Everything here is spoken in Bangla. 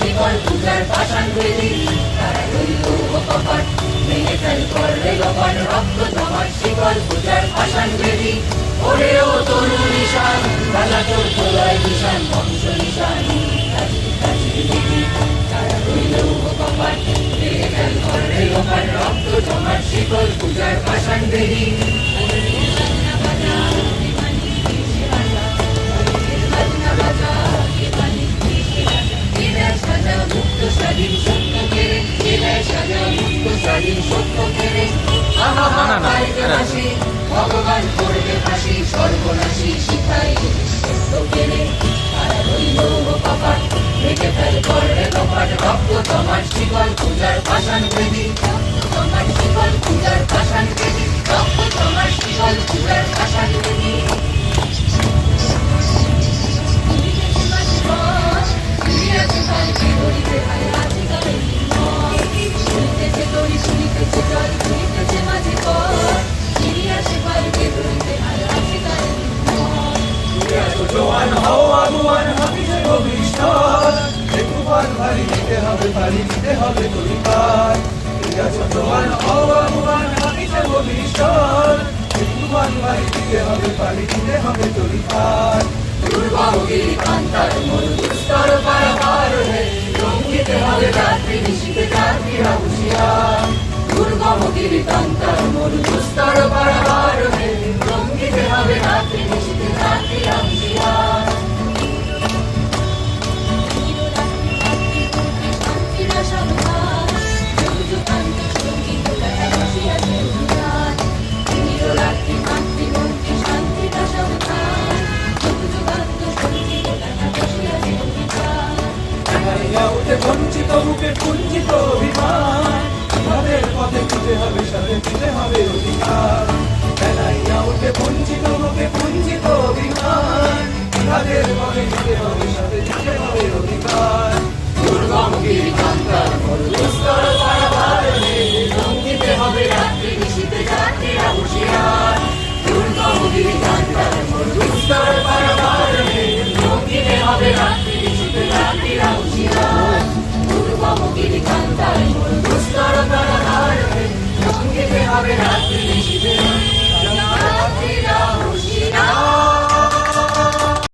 শিকল পূজার পাষাণ বেদি তারা রইল কপাট ভেঙে ফেল করলে লোপাট রক্ত জমাট শিকল পূজার পাষাণ বেদি ওরে ও তরু নিশান রাজা তোর প্রলয় নিশান বংশ নিশান তারা রইল কপাট ভেঙে ফেল করলে লোপাট রক্ত জমাট শিকল পূজার পাষাণ বেদি ভগবান করবে ফাঁসি সর্বনাশী শিখাই সত্য কেড়ে তারা রইল কপাট ভেঙে ফেল করবে কপাট রক্ত তোমার শিকল পূজার পাষাণ বেদি রক্ত তোমার শিকল পূজার পাষাণ বেদি রক্ত তোমার শিকল পূজার পাষাণ বেদি জোয়ান হও আগুয়ান হাফিজে ভবিষ্যৎ তুফান ভারী দিতে হবে ভারী দিতে হবে তরিকার জোয়ান হও আগুয়ান হাফিজে ভবিষ্যৎ তুফান ভারী দিতে হবে ভারী দিতে হবে তরিকার দুর্গমগিরি কান্তার মরু দুস্তর পারাবার হে রঙ্গিতে হবে রাত্রি নিশীতে যাত্রীরা হুঁশিয়ার দুর্গমগিরি কান্তার মরু দুস্তর পারাবার হে রঙ্গিতে হবে রাত্রি নিশীতে যাত্রীরা হুঁশিয়ার বঞ্চিত মুখে কুঞ্চিত অভিমান তাদের পথে দিতে হবে সাথে দিতে হবে অধিকার বেলাইয়া উঠে বঞ্চিত মুখে কুঞ্চিত অভিমান তাদের পথে দিতে হবে